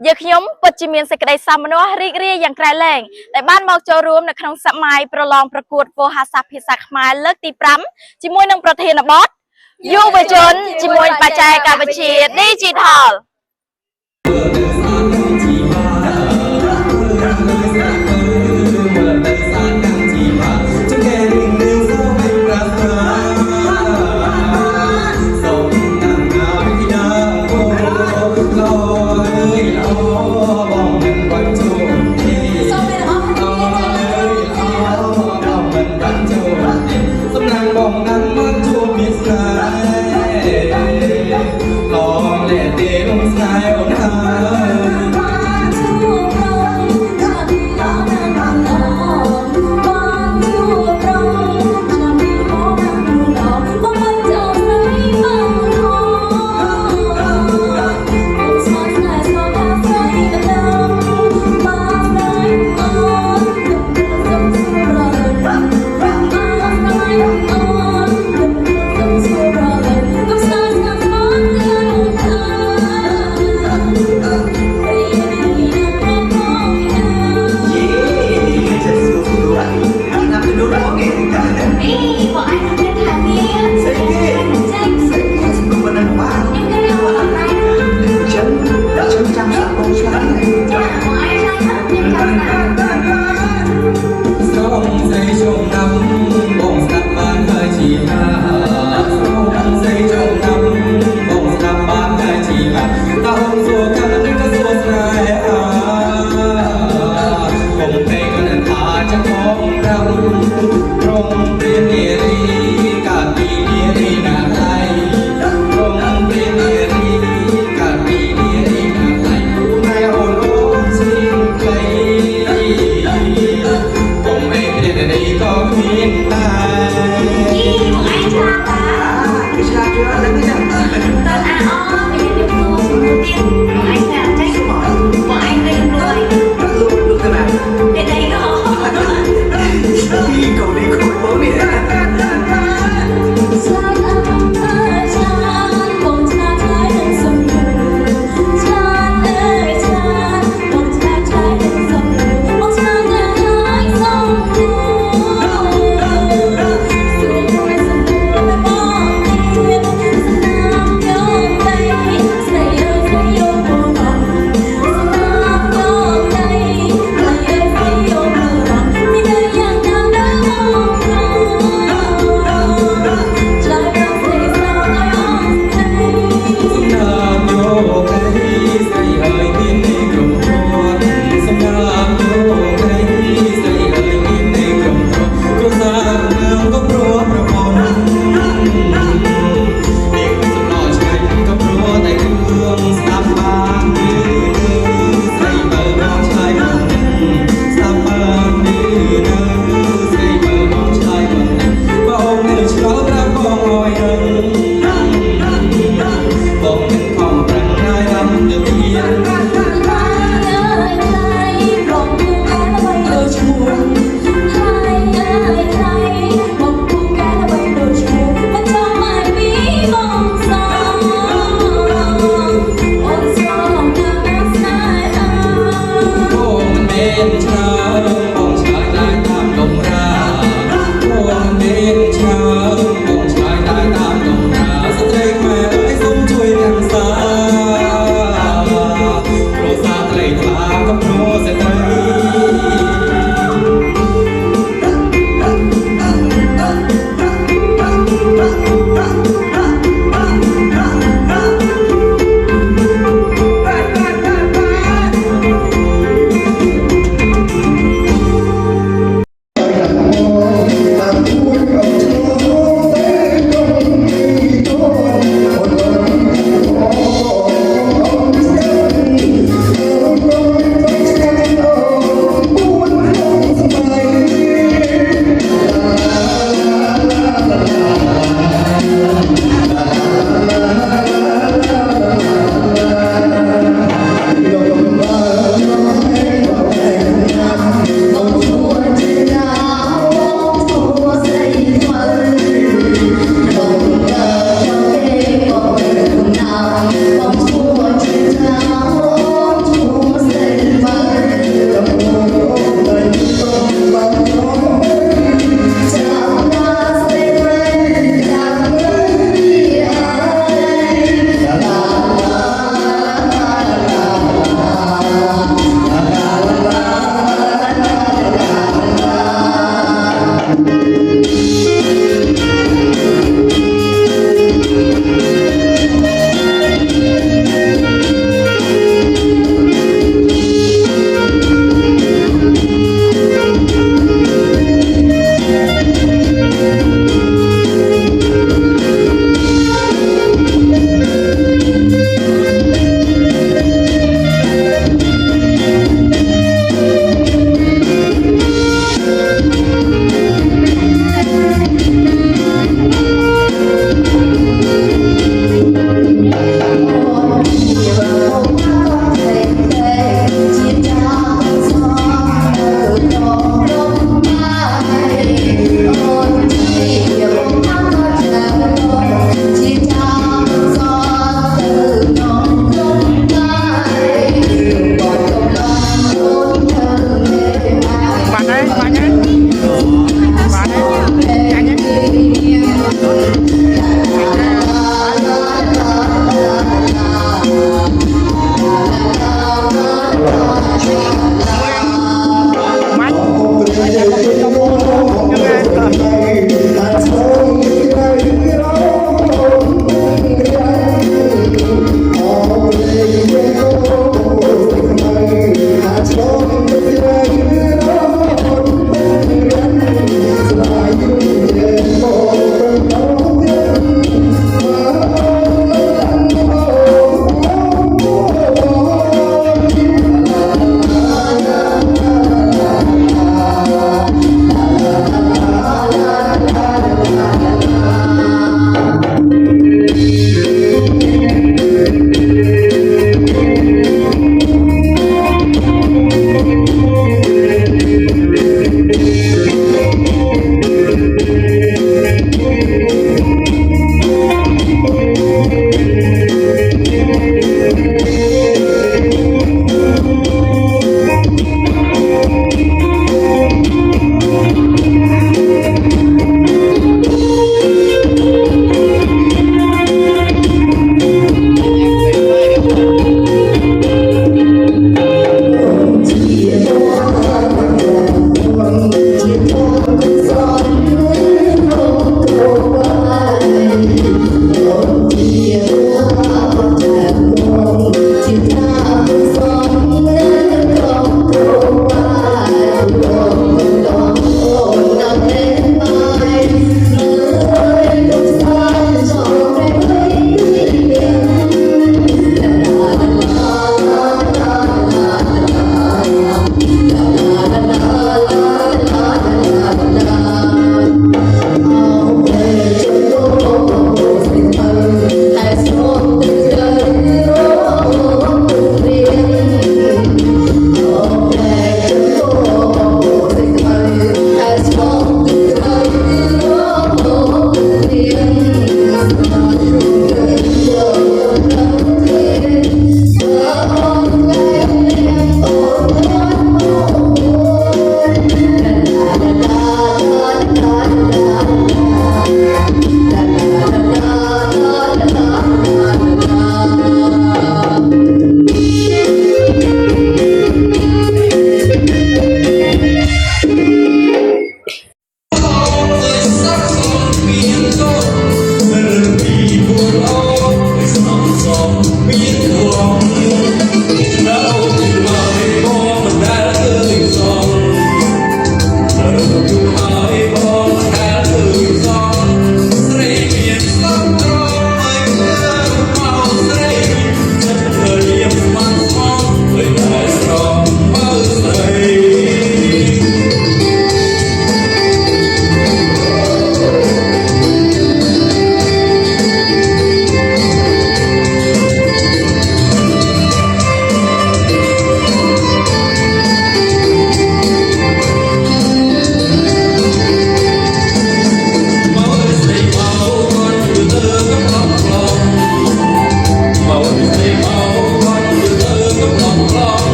giờ nhóm bật chìm miền sạch đầy xăm nó ri riอย่างไกลแรงแต่บ้านมองโจรวมในขนมสมัยประลองประกวดโวหาสัพพิศักมาเลิกตีปรำจิมวยนังประเทศบอสยูไปจนจิมวยปัจจัยการบัญชีดิจิทัลHãy subscribe cho kênh Ghiền Mì Gõ để không bỏ lỡ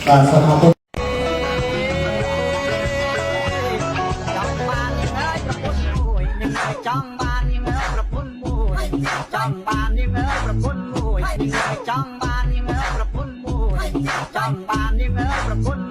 បាទសូមអរគុណ ចង់បានយើងប្រពន្ធមួយចង់បានយើងប្រពន្ធមួយចង់បានយើងប្រពន្ធមួយចង់បានយើងប្រពន្ធ